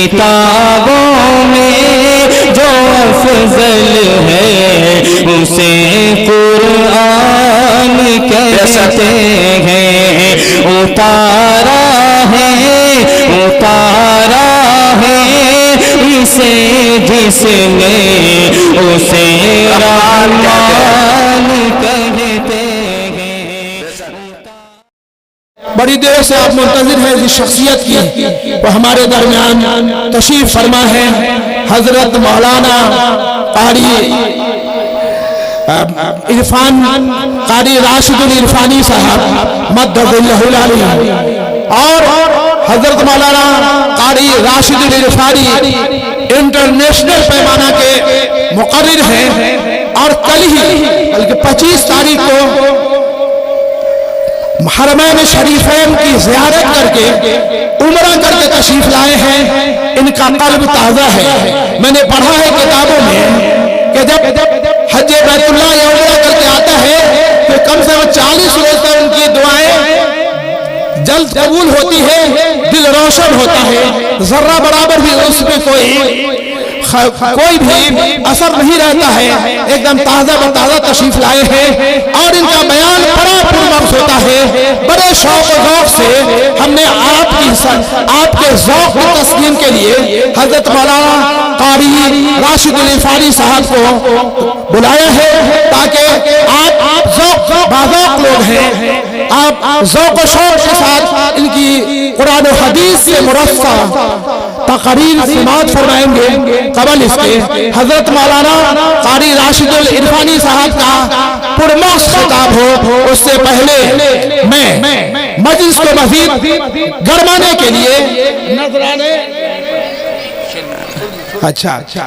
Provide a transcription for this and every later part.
کتابوں میں جو افضل ہے اسے قرآن کہتے ہیں، اتارا ہے اسے جس نے اسے رحمان کہتے ہیں۔ بڑی دیر سے آپ منتظر ہیں اس شخصیت کی، وہ ہمارے درمیان تشریف فرما ہے حضرت مولانا قاری عرفان، قاری راشد العرفانی صاحب مدد اللہ علیہ، اور حضرت مولانا قاری راشد العرفانی انٹرنیشنل پیمانہ کے مقرر ہیں، اور کل ہی بلکہ 25 تاریخ کو حرمین شریفین کی زیارت کر کے عمرہ کر کے تشریف لائے ہیں۔ ان کا قلب تازہ ہے۔ میں نے پڑھا ہے کتابوں میں کہ جب حج بیت اللہ یا عمرہ کر کے آتا ہے تو کم سے کم 40 روز تک ان کی دعائیں جلد قبول ہوتی ہے، دل روشن ہوتا ہے، ذرہ برابر بھی اس میں کوئی بھی اثر نہیں رہتا ہے، ایک دم تازہ بتازہ تشریف لائے ہیں، اور ان کا بیان بڑا پرمغز ہوتا ہے۔ بڑے شوق و ذوق سے ہم نے آپ کے ذوق کی تسکین کے لیے حضرت مولانا قاری راشد العرفانی صاحب کو بلایا ہے، تاکہ آپ ذوق باذوق لوگ ہیں، آپ ذوق و شوق کے ساتھ ان کی قرآن و حدیث سے مرفع تقریر سماعت فرمائیں گے۔ قبل اس کے حضرت مولانا قاری راشد العرفانی صاحب کا پرمغز خطاب ہو، اس سے پہلے میں مجلس کو مزید گرمانے کے لیے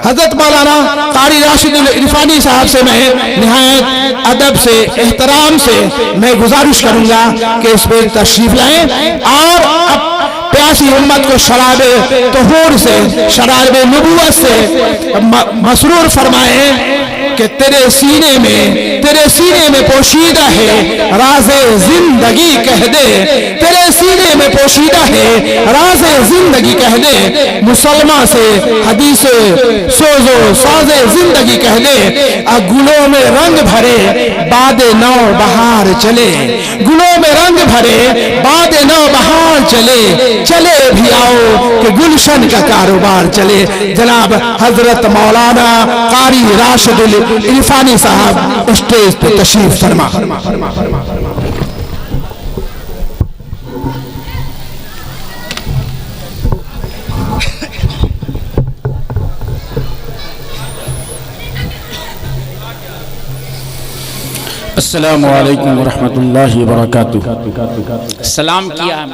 حضرت مولانا قاری راشد العرفانی صاحب سے میں نہایت ادب سے احترام سے میں گزارش کروں گا کہ اس پہ تشریف لائیں، اور پیاسی امت کو شراب طہور سے، شراب نبوت سے مسرور فرمائیں کہ تیرے سینے میں پوشیدہ ہے راز زندگی کہہ دے، تیرے سینے میں پوشیدہ ہے راز زندگی کہہ دے، مسلمان سے حدیث سوز و ساز زندگی کہہ دے، گلوں میں رنگ بھرے باد نو بہار چلے، گلوں میں رنگ بھرے باد نو بہار چلے بھی آؤ کہ گلشن کا کاروبار چلے۔ جناب حضرت مولانا قاری راشد العرفانی صاحب اسٹیج پہ تشریف فرما۔ السلام علیکم ورحمۃ اللہ وبرکاتہ۔ سلام کیا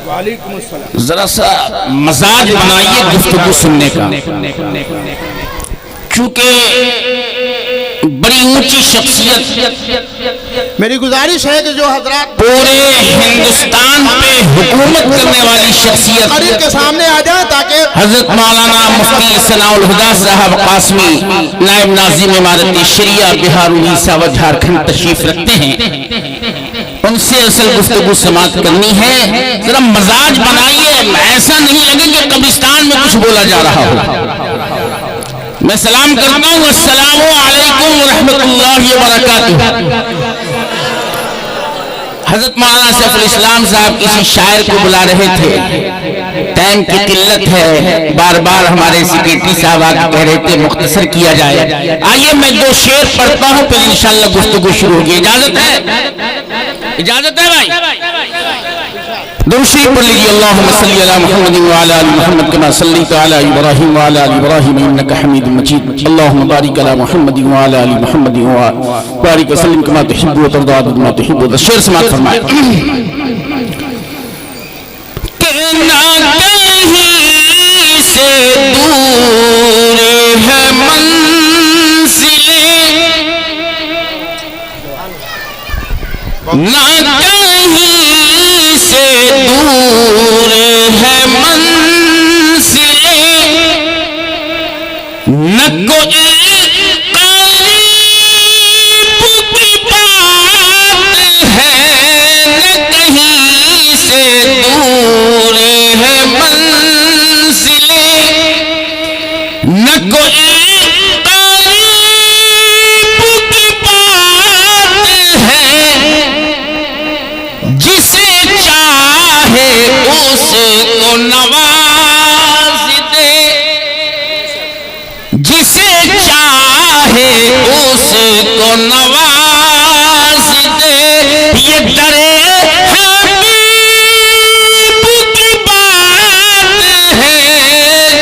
وعلیکم السلام۔ ذرا سا مزاج بنائیے گفتگو سننے کا، چونکہ بڑی اونچی شخصیت، میری گزارش ہے کہ جو حضرات پورے ہندوستان پہ حکومت کرنے والی شخصیت قریب کے سامنے آ جائیں تاکہ حضرت مولانا مفتی ثناء الہدیٰ صاحب قاسمی، نائب ناظم امارت شریعہ بہار اڑیسہ و جھارکھنڈ تشریف رکھتے ہیں، ان سے اصل گفتگو سماعت کرنی ہے۔ ذرا مزاج بنائیے، ایسا نہیں لگے کہ قبرستان میں کچھ بولا جا رہا ہو۔ میں سلام کرتا ہوں، السلام علیکم ورحمۃ اللہ وبرکاتہ۔ حضرت مولانا سیف الاسلام صاحب کسی شاعر کو بلا رہے تھے، ٹائم کی قلت ہے، بار بار ہمارے سیکریٹری صاحب آگے کہہ رہے تھے مختصر کیا جائے۔ آئیے میں 2 شعر پڑھتا ہوں، پھر انشاءاللہ گفتگو شروع ہوگی۔ اجازت ہے بھائی؟ درود شریف پڑھ لیجیے، اللہم صلی علی محمد وعلی آل محمد کما صلیت علی ابراہیم وعلی آل ابراہیم انک حمید مجید، اللہم بارک علی محمد وعلی آل محمد وبارک وسلم کما تحب و ترضى عدد ما تحب۔ شعر سماعت فرمائے۔ کہ نہ کہیں سے دور ہے منزلیں، نہ کہیں سے دور ہے منزلیں، نہ کوئی قریب کی بات ہے، نہ کہیں اس کو نواز دے، جسے چاہے اس کو نواز دے، یہ درے حبیب کی بات ہے،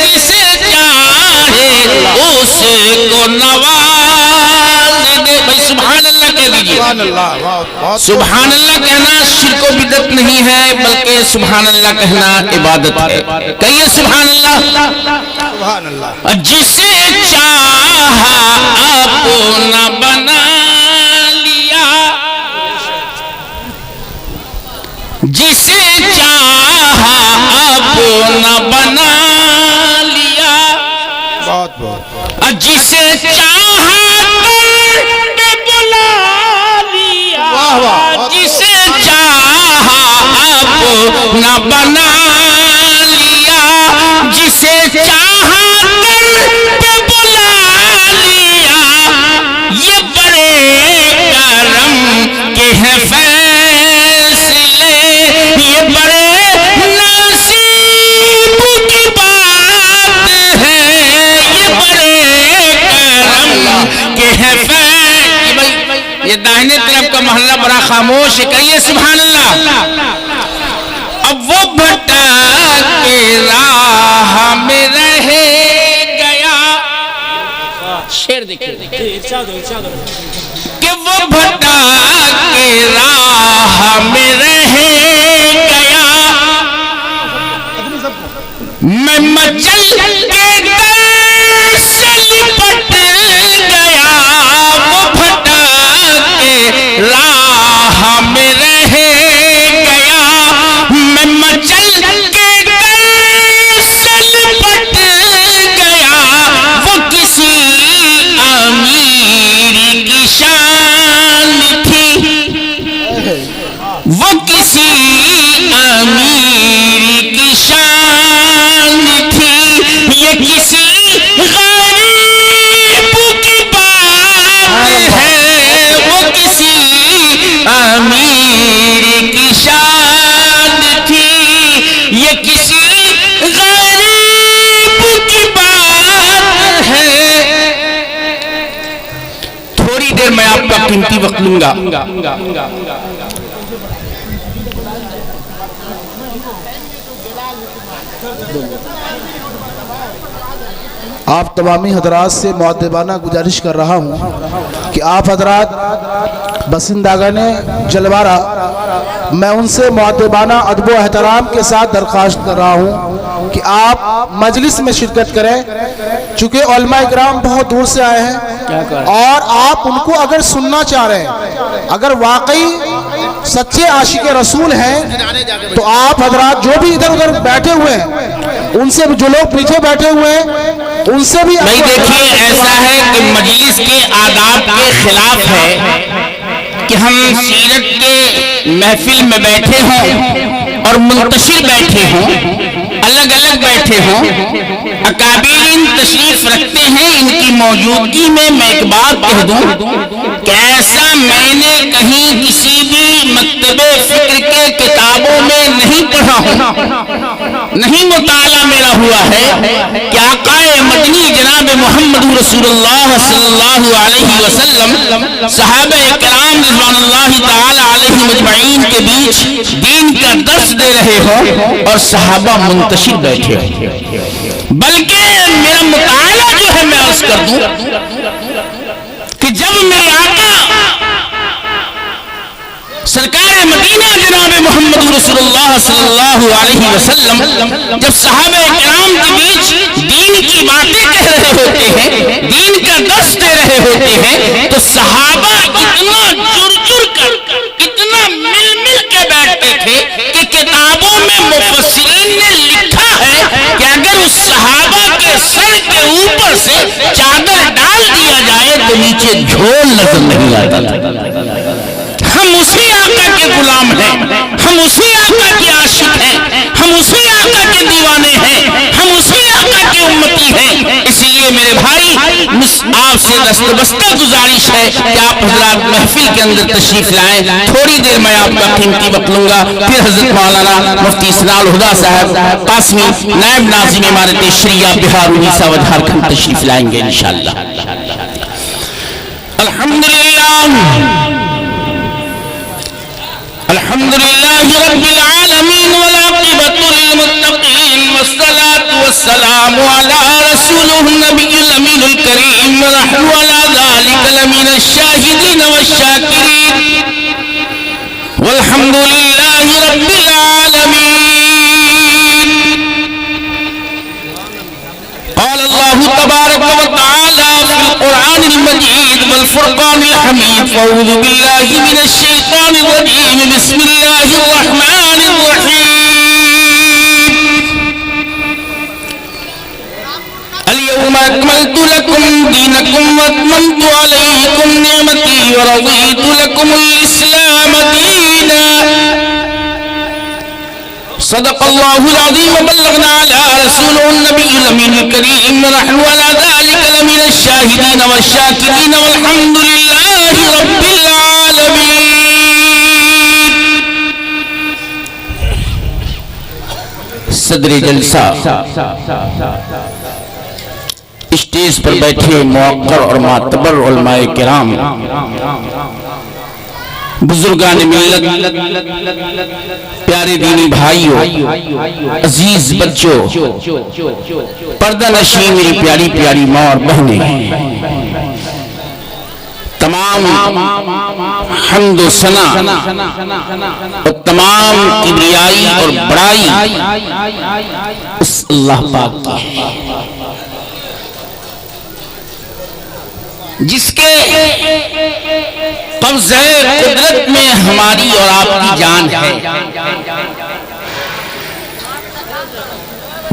جسے چاہے اس کو نواز دے۔ بھائی سبحان اللہ کہہ دیجئے۔ سبحان اللہ کہنا شرک و بدعت نہیں ہے، بلکہ سبحان اللہ کہنا عبادت ہے۔ کہیے سبحان اللہ۔ جسے چاہا اپنا بنا لیا، جسے چاہا اپنا بنا لیا، جسے چاہا جسے چاہا اپنا بنا لیا، جسے چاہا کر کے بلا لیا، یہ بڑے کرم کے ہیں فیصلے، یہ بڑے نصیب کی بات ہے، یہ بڑے کرم کے ہیں فیصلے۔ یہ داہنے طرف کا محلہ بڑا خاموش ہے، کہیے سبحان اللہ۔ اب وہ بھٹک کے راہ میں رہ گیا، شعر دیکھیں کہ وہ بھٹک کے راہ میں رہ گیا، میں مچل کے در سے لپٹ گیا، وہ راہ میں رہ گیا، میں مچل کے در سے لپٹ گیا، وہ کسی امیر کی شان تھی، وہ کسی امیر کی شان تھی، یہ کسی غریب کی بات ہے، کسی امیر کی شان تھی، یہ کسی غریب کی بات ہے۔ تھوڑی دیر میں آپ کا قیمتی وقت لوں گا۔ آپ تمامی حضرات سے مؤدبانہ گزارش کر رہا ہوں کہ آپ حضرات بسندگان جلوارہ، میں ان سے مؤدبانہ ادب و احترام کے ساتھ درخواست کر رہا ہوں کہ آپ مجلس میں شرکت کریں، چونکہ علماء اکرام بہت دور سے آئے ہیں اور آپ ان کو اگر سننا چاہ رہے ہیں، اگر واقعی سچے عاشق رسول ہیں تو آپ حضرات جو بھی ادھر ادھر بیٹھے ہوئے ہیں، ان سے جو لوگ پیچھے بیٹھے ہوئے ہیں ان سے بھی بھائی دیکھیے ایسا ہے کہ مجلس کے آداب کے خلاف ہے کہ ہم سیرت کے محفل میں بیٹھے ہوں اور منتشر بیٹھے ہوں، الگ الگ بیٹھے ہوں، اکابرین تشریف رکھتے ہیں، ان کی موجودگی میں ایک بات کہہ دوں کہ ایسا میں نے کہیں کسی بھی مکتب فکر کے کتابوں میں نہیں پڑھا ہوں، نہیں مطالعہ میرا ہوا ہے کہ آقا مدنی جناب محمد رسول اللہ صلی اللہ علیہ وسلم صحابہ کرام رضوان اللہ تعالی علیہم اجمعین کے بیچ دین کا درس دے رہے ہوں اور صحابہ منتشر بیٹھے ہوں، بلکہ میرا مطالعہ جو ہے میں عرض کر دوں کہ جب میرے آقا سرکار مدینہ جناب محمد رسول اللہ صلی اللہ علیہ وسلم جب صحابہ کرام کے بیچ دین کی باتیں کہہ رہے ہوتے ہیں، دین کا درس دے رہے ہوتے ہیں، تو صحابہ اتنا جر جر کر، اتنا مل مل کے بیٹھتے تھے کہ کتابوں میں مفسرین نے لکھا ہے کہ اگر اس صحابہ کے سر کے اوپر سے چادر ڈال دیا جائے تو نیچے جھول نظر نہیں آتا تھا۔ ہم اسی آقا کے غلام ہیں، ہم اسی آقا کے عاشق ہیں، ہم اسی آقا کے دیوانے ہیں، ہم اسی آقا کے امتی ہیں۔ اس لیے میرے بھائی آپ سے دستبستہ گزارش ہے کہ آپ حضرات محفل کے اندر تشریف لائیں. تھوڑی دیر میں آپ کا قیمتی وقت لوں گا, پھر حضرت مولانا مفتی اسرار الہدیٰ صاحب قاسمی نائب ناظم امارت شریعہ بہار اڑیسہ و جھارکھنڈ تشریف لائیں گے انشاءاللہ. الحمدللہ رب العالمین والعاقبۃ للمتقین والصلاة والسلام علی رسولہ النبی الامین الکریم ونحن علی ذلک لمن الشاہدین والشاکرین والحمدللہ رب العالمین. قال اللہ تبارک و تعالی فی القرآن المجید والفرقان الحمید فاعوذ باللہ من الشیطان الرجیم بسم اللہ الرحمن الرحیم. اليوم اکملت لکم دینکم واتممت علیکم نعمتی ورضیت لکم الاسلام دینا. صدق اللہ العظیم وبلغنا علی رسولہ النبی الامین الکریم ونحن علی ذلک لمن الشاہدین والشاکرین والحمدللہ رب العالمین. صدر جلسہ, اسٹیج پر بیٹھے موقر اور معتبر علماء کرام, بزرگان ملت, پیارے دینی بھائیوں, عزیز بچوں, پردہ نشین میری پیاری پیاری ماں اور بہنیں, تمام حمد و ثنا اور تمام کبریائی اور بڑائی اس اللہ پاک کی ہے جس کے قبضہ قدرت میں ہماری اور آپ کی جان ہے.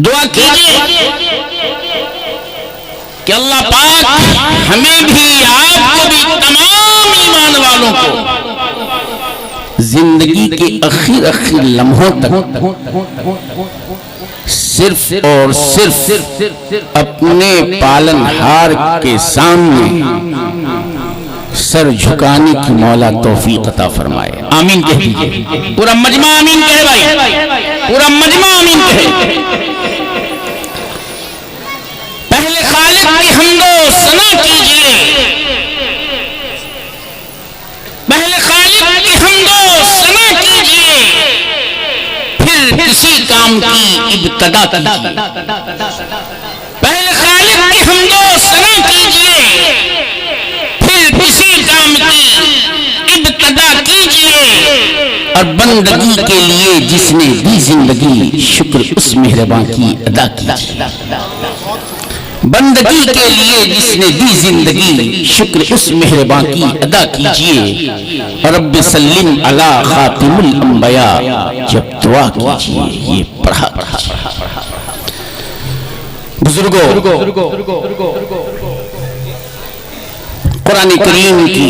دعا کیجئے کہ اللہ پاک ہمیں بھی, آپ کو بھی, تمام ایمان والوں کو زندگی کے آخر لمحوں تک صرف اور صرف اپنے پالنہار کے سامنے سر جھکانے کی مولا توفیق عطا فرمائے. آمین کہہ دیجئے. پورا مجمع آمین کہے بھائی, پورا مجمع آمین کہے. پہلے خالق کی حمد و ثنا کیجئے, پہلے خالق کی حمد و ثنا کیجئے, پھر کسی کام کی ابتدا کیجئے. پہلے خالق کی حمد و ثنا کیجئے, پھر کسی کام کی ابتدا کیجئے, اور بندگی کے لیے جس نے دی زندگی شکر اس مہربان کی ادا کیجئے. بندگی کے لیے جس نے دی زندگی شکر اس مہربان کی ادا کیجئے. رب سلم علی خاتم الانبیاء جب دعا کیجئے یہ پڑھا. بزرگوں, قرآن کریم کی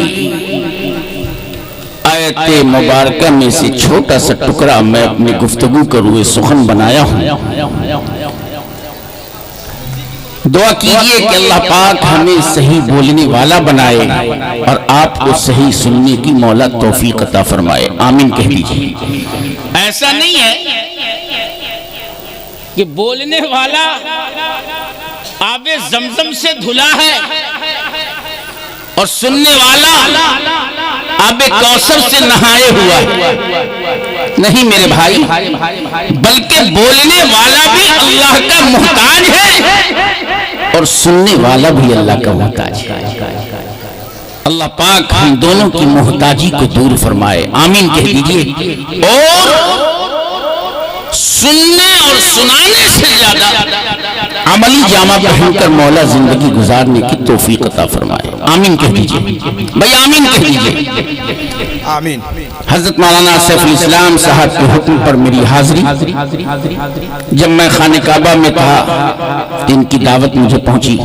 آیت مبارکہ میں سے چھوٹا سا ٹکڑا میں اپنی گفتگو کا روح سخن بنایا ہوں. دعا کیجئے کہ اللہ پاک ہمیں صحیح بولنے والا بنائے اور آپ کو صحیح سننے کی مولا توفیق عطا فرمائے. آمین کہہ دیجئے. ایسا نہیں ہے کہ بولنے والا آب زمزم سے دھلا ہے اور سننے والا آب کوثر سے نہائے ہوا ہے. نہیں میرے بھائی, بلکہ بولنے والا بھی اللہ کا محتاج ہے اور سننے والا بھی اللہ کا محتاج ہے. اللہ پاک ہم دونوں کی محتاجی کو دور فرمائے. آمین کہہ دیجئے. اور سننے اور سنانے سے زیادہ عملی جامہ پہن کر مولا زندگی گزارنے کی توفیق عطا فرمائے. آمین کہہ دیجئے بھائی, آمین کہہ دیجئے. آمین. حضرت مولانا سیف الاسلام صاحب کے حکم پر میری حاضری, جب میں خانہ کعبہ میں تھا ان کی دعوت مجھے پہنچی.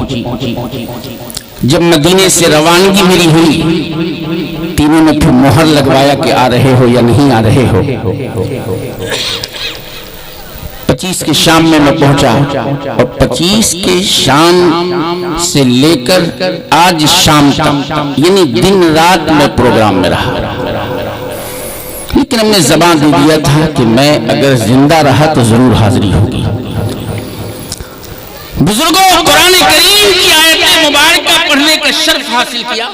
جب مدینے سے روانگی میری ہوئی, تینوں نے پھر مہر لگوایا کہ آ رہے ہو یا نہیں آ رہے ہو. 25 کے شام میں پہنچا اور 25 کے شام سے لے کر آج شام تک یعنی دن رات میں پروگرام میں رہا، لیکن ہم نے زبان دے دیا تھا کہ میں اگر زندہ رہا تو ضرور حاضری ہوگی۔ بزرگوں، قرآن کریم کی آیت مبارکہ پڑھنے کا شرف حاصل کیا۔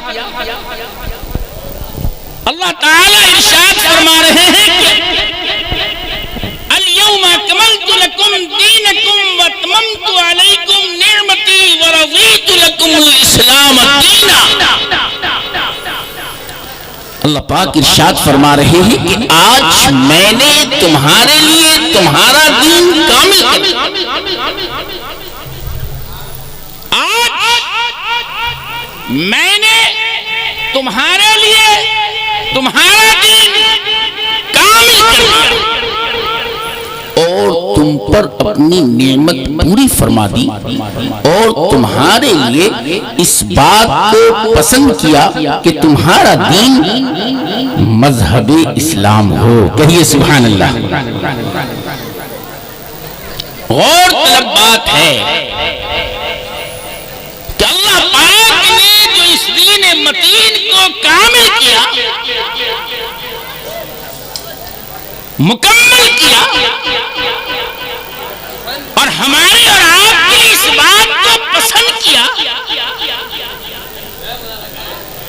اللہ تعالیٰ ارشاد فرما رہے ہیں کہ اليوم اکملت لکم دینکم واتممت علیکم نعمتی ورضیت لکم الاسلام دینا۔ اللہ پاک ارشاد فرما رہے ہیں کہ آج میں نے تمہارے لیے تمہارا دین کامل کر دیا۔ میں نے تمہارے لیے تمہارا دین کامل کر دیا اور تم پر اپنی نعمت پوری فرما دی اور تمہارے لیے اس بات کو پسند کیا کہ تمہارا دین مذہب اسلام ہو۔ کہیے سبحان اللہ۔ غور طلب بات ہے کہ اللہ پاک نے جو اس دین متین کو کامل کیا، مکمل کیا، اور ہمارے اور آپ کی اس بات کو پسند کیا،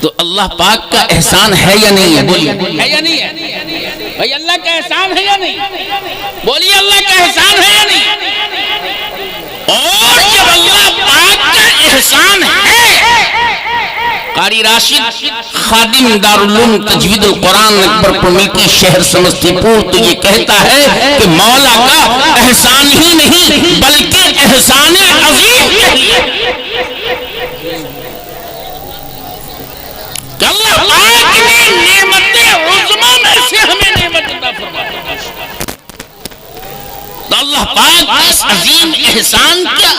تو اللہ پاک کا احسان ہے یا نہیں ہے؟ بولیے ہے یا نہیں ہے؟ بھائی اللہ کا احسان ہے یا نہیں؟ بولیے اللہ کا احسان ہے یا نہیں؟ اور جب اللہ پاک کا احسان ہے، قاری راشد خادم دارالعلوم تجوید القرآن اکبر کمیٹی شہر سمستی پور تو یہ کہتا ہے کہ مولا کا احسان ہی نہیں بلکہ احسان عظیم ہے کہ اللہ پاک نے نعمت عظمیٰ میں سے ہمیں نعمت عطا فرمائی۔ تو اللہ پاک اس عظیم احسان کیا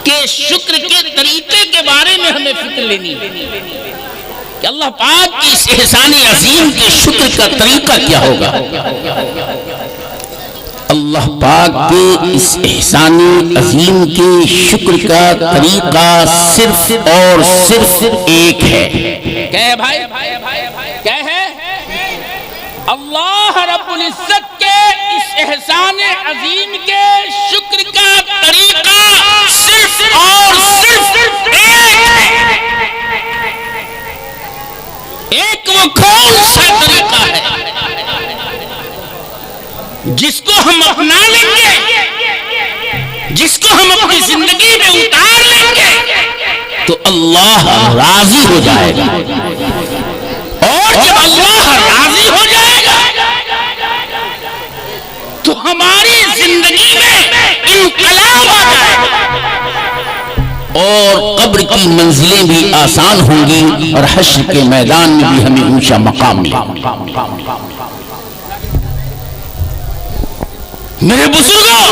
کہ شکر کے طریقے کے بارے میں ہمیں فکر لینی ہے کہ اللہ پاک کی اس احسان عظیم کے شکر کا طریقہ کیا ہوگا۔ اللہ پاک کے اس احسان عظیم کے شکر کا طریقہ صرف اور صرف ایک ہے۔ کیا ہے بھائی؟ کیا ہے؟ اللہ رب العزت کے اس احسان عظیم کے شکر کا طریقہ صرف اور صرف ایک ہے۔ ایک وہ کون سا طریقہ ہے جس کو ہم اپنا لیں گے، جس کو ہم اپنی زندگی میں اتار لیں گے تو اللہ راضی ہو جائے گا، اور جب اللہ راضی ہو جائے گا تو ہماری زندگی میں انقلاب آ جائے گا، اور قبر کی منزلیں بھی آسان ہوں گی اور حشر کے میدان میں بھی ہمیں اونچا مقام ملے گا۔ میرے بزرگوں،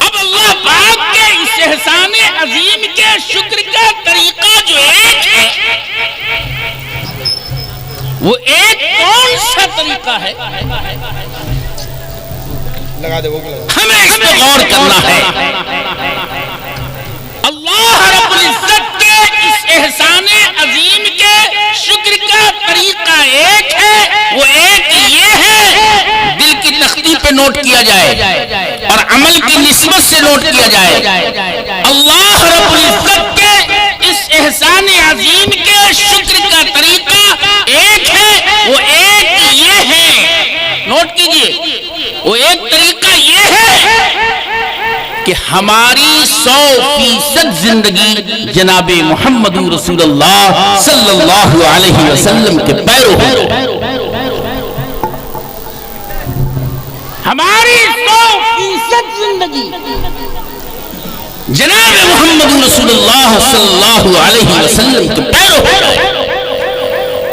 اب اللہ پاک کے اس احسان عظیم کے شکر کا طریقہ جو ایک ہے، وہ ایک کون سا طریقہ ہے؟ ہمیں اس پہ غور کرنا ہے۔ اللہ رب العزت کے اس احسان عظیم کے شکر کا طریقہ ایک ہے، وہ ایک یہ ہے دل کی تختی پہ نوٹ کیا جائے اور عمل کی نسبت سے نوٹ کیا جائے۔ اللہ رب العزت کے اس احسان عظیم کے شکر کا طریقہ ایک ہے، وہ ایک یہ ہے، نوٹ کیجئے، وہ ایک طریقہ یہ ہے کہ ہماری 100% زندگی جناب محمد رسول اللہ صلی اللہ علیہ وسلم کے پیرو ہو۔ ہماری 100% زندگی جناب محمد رسول اللہ صلی اللہ علیہ وسلم کے پیرو ہو۔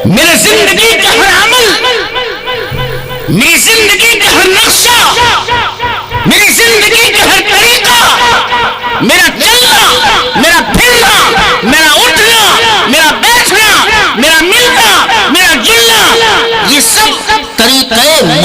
میرے زندگی کا ہر عمل، میری زندگی کا ہر نقشہ، میری زندگی کا ہر طریقہ، میرا چلنا، میرا پھرنا، میرا اٹھنا، میرا بیٹھنا، میرا ملنا، میرا جلنا، یہ سب طریقہ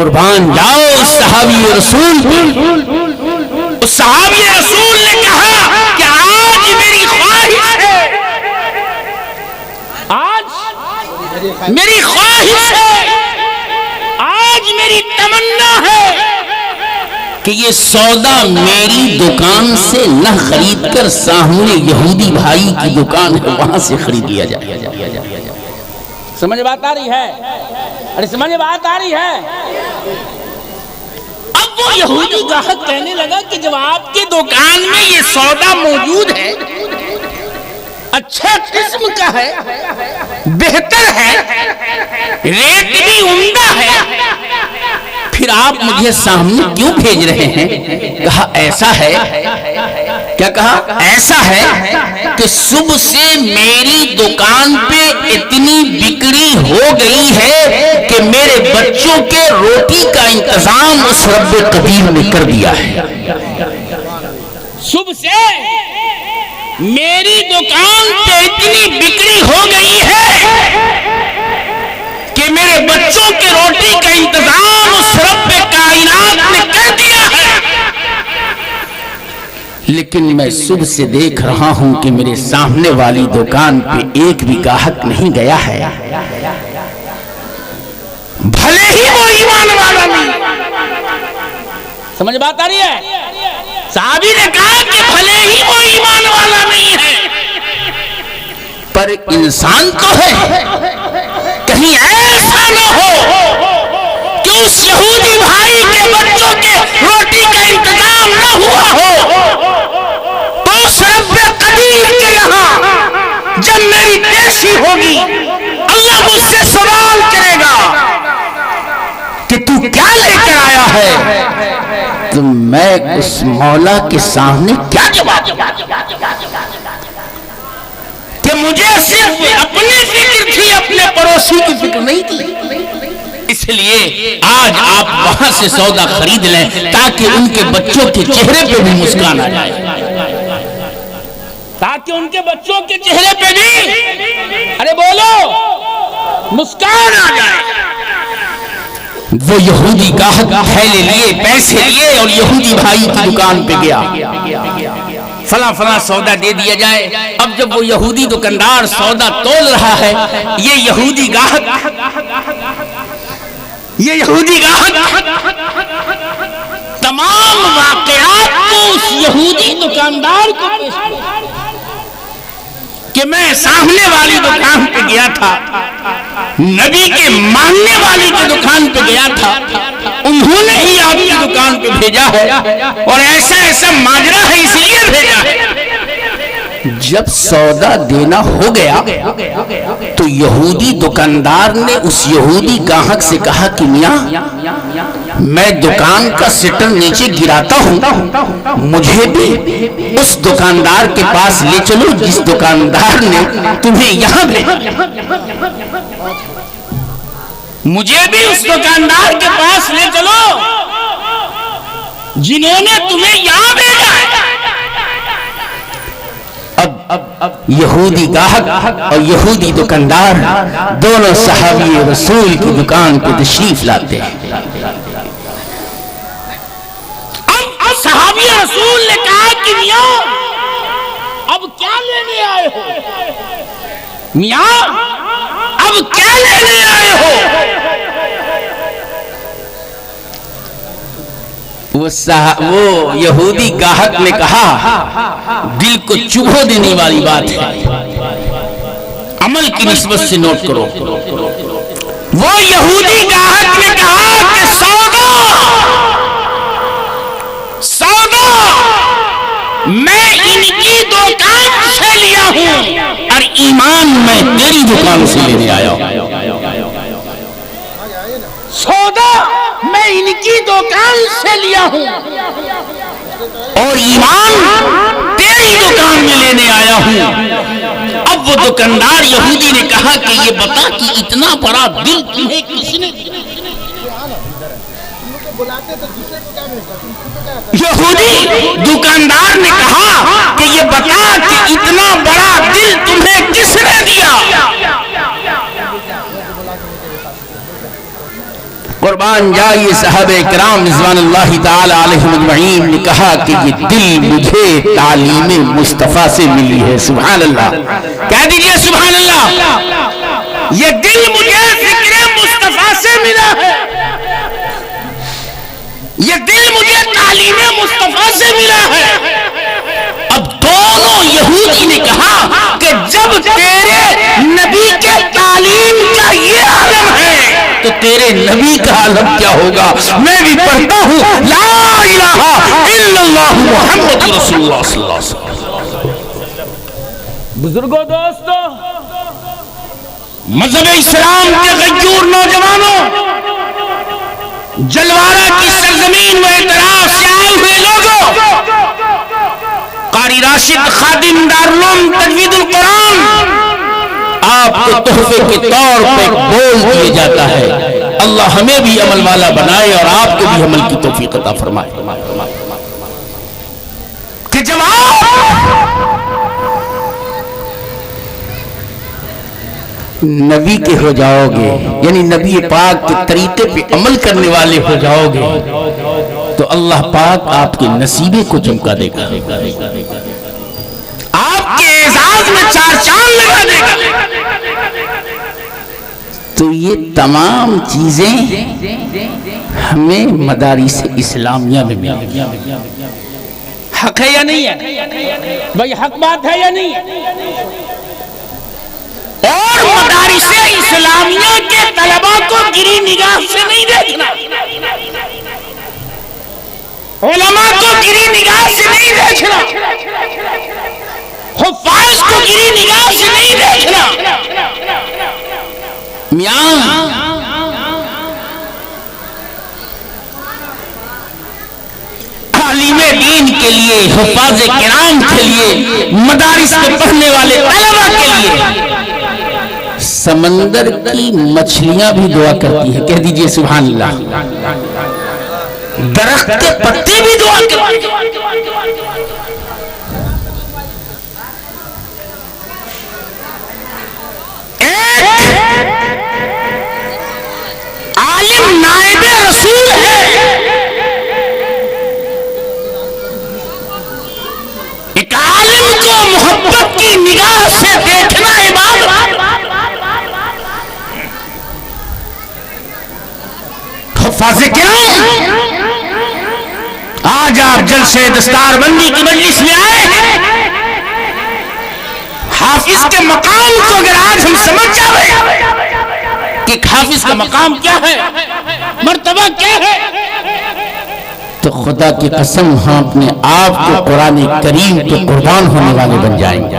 قربان جاؤ صحابی رسول. اس صحابی رسول نے کہا کہ آج میری خواہش ہے، آج میری خواہش ہے، آج میری تمنا ہے کہ یہ سودا میری دکان سے نہ خرید کر سامنے یہودی بھائی کی دکان ہے وہاں سے خرید لیا جائے. سمجھ بات آ رہی ہے؟ ارے سمجھ بات آ رہی ہے؟ اب وہ یہودی گاہک کہنے لگا کہ جب آپ کی دکان میں یہ سودا موجود ہے، اچھا قسم کا ہے، بہتر ہے، ریٹ بھی عمدہ ہے، پھر آپ مجھے سامنے کیوں بھیج رہے ہیں؟ کہا ایسا ہے. کیا کہا؟ ایسا ہے کہ صبح سے میری دکان پہ اتنی بکری ہو گئی ہے کہ میرے بچوں کے روٹی کا انتظام اس رب قدیر نے کر دیا ہے. صبح سے میری دکان پہ اتنی بکری ہو گئی ہے کہ میرے بچوں کے روٹی کا انتظام اس رب کائنات نے کر دیا ہے. لیکن میں صبح سے دیکھ رہا ہوں کہ میرے سامنے والی دکان پہ ایک بھی گاہک نہیں گیا ہے. بھلے ہی وہ ایمان والا نہیں. سمجھ بات آ رہی ہے؟ صحابی نے کہا کہ بھلے ہی وہ ایمان والا نہیں ہے، پر انسان تو ہے. کہیں ایسا نہ ہو کہ اس یہودی بھائی کے بچوں کے روٹی کا انتظام نہ ہوا ہو تو اس رب قدیر کے یہاں جب میری پیشی ہوگی اللہ مجھ سے سوال کرے گا کہ تو کیا لے کر آیا ہے؟ تو میں اس مولا کے سامنے کیا جواب کہ مجھے صرف اپنی فکر تھی، اپنے پڑوسی کی فکر نہیں تھی. اس لیے آج آپ وہاں سے سودا خرید لیں تاکہ ان کے بچوں کے چہرے پہ بھی مسکان آ جائے. تاکہ ان کے بچوں کے چہرے پہ بھی، ارے بولو، مسکان آ جائے. وہ یہودی گاہک تھیلے لیے، پیسے لیے اور یہودی بھائی کی دکان پہ گیا. فلاں فلاں سودا دے دیا جائے. اب جب وہ یہودی دکاندار سودا تول رہا ہے، یہ یہودی گاہک تمام واقعات کو اس یہودی دکاندار کو پیش کیا کہ میں سامنے والی دکان پہ گیا تھا، نبی کے ماننے والی کی دکان پہ گیا تھا، انہوں نے ہی آپ کی دکان پہ بھیجا ہے اور ایسا ایسا ماجرا ہے اس لیے بھیجا ہے. جب سودا دینا ہو گیا تو یہودی دکاندار نے اس یہودی گاہک سے کہا کہ میاں میں دکان کا سٹر نیچے گراتا ہوں، مجھے بھی اس دکاندار کے پاس لے چلو جس دکاندار نے تمہیں یہاں بھیجا. مجھے بھی اس دکاندار کے پاس لے چلو جنہوں نے تمہیں یہاں بھیجا ہے. اب یہودی گاہک اور یہودی دکاندار دونوں صحابی رسول کی دکان پہ تشریف لاتے ہیں. اب صحابی رسول نے کہا کہ میاں اب کیا لینے آئے ہو؟ میاں اب کیا لینے آئے ہو؟ وہ یہودی گاہک نے کہا، دل کو چبھو دینے والی بات ہے، عمل کی نسبت سے نوٹ کرو. وہ یہودی گاہک نے کہا کہ سودا میں ان کی دکان سے لیا ہوں اور ایمان میں تیری دکان سے لینے آیا ہوں. سودا میں ان کی دکان سے لیا ہوں اور ایمان تیری دکان میں لینے آیا ہوں. اب وہ دکاندار یہودی نے کہا کہ یہ بتا کہ اتنا بڑا دل تمہیں کس نے دیا؟ یہودی دکاندار نے کہا کہ یہ بتا کہ اتنا بڑا دل تمہیں کس نے دیا؟ قربان جائیے صحابہ کرام رضوان اللہ تعالی علیہم اجمعین نے کہا کہ یہ دل مجھے تعلیم مصطفیٰ سے ملی ہے. سبحان اللہ کہہ دیجئے سبحان اللہ. یہ دل مجھے ذکر مصطفیٰ سے ملا ہے, یہ دل مجھے تعلیم مصطفیٰ سے ملا ہے. اب دونوں یہودی نے کہا کہ جب تیرے نبی کے تعلیم کا یہ عالم ہے تو تیرے نبی کا عالم کیا ہوگا. میں بھی پڑھتا ہوں لا الہ الا اللہ محمد رسول اللہ صلی اللہ علیہ وسلم. بزرگوں دوستو, مذہب اسلام کے غیور نوجوانوں, جلوارہ کی سرزمین و اعتراف سے آئے ہوئے لوگوں, قاری راشد خادم دارالعلوم تجوید القرآن, آپ کو تحفے کے طور پہ بول دیا جاتا ہے. اللہ ہمیں بھی عمل والا بنائے اور آپ کو بھی عمل کی توفیق عطا فرمائے. کہ جب نبی کے ہو جاؤ گے, یعنی نبی پاک کے طریقے پہ عمل کرنے والے ہو جاؤ گے, تو اللہ پاک آپ کے نصیبے کو چمکا دے گا, آپ کے اعزاز میں چار چاند لگا دے گا. تو یہ تمام چیزیں ہمیں مدارس اسلامیہ میں ملی. حق ہے یا نہیں ہے بھائی؟ حق بات ہے یا نہیں؟ اور مدارس اسلامیہ کے طلباء کو گری نگاہ سے نہیں دیکھنا, علماء کو گری نگاہ سے نہیں دیکھنا, حفاظ کو گری نگاہ سے نہیں دیکھنا. میاں تعلیم دین کے لیے, حفاظ کرام کے لیے, مدارس میں پڑھنے والے طلباء کے لیے سمندر کی مچھلیاں بھی دعا کرتی ہیں. کہہ دیجئے سبحان اللہ. درخت کے پتے بھی دعا کرتی ہیں. عالم نائب رسول ہے, ایک عالم کو محبت کی نگاہ سے دیکھنا عبادت. حفاظ کرام, آج آپ جلسے دستار بندی کی مجلس میں آئے ہیں, حافظ کے مقام کو اگر آج ہم سمجھ جائیں کہ حافظ کا مقام کیا ہے, مرتبہ کیا ہے, تو خدا کی قسم ہم اپنے آپ کو قرآن کریم کے قربان ہونے والے بن جائیں گے.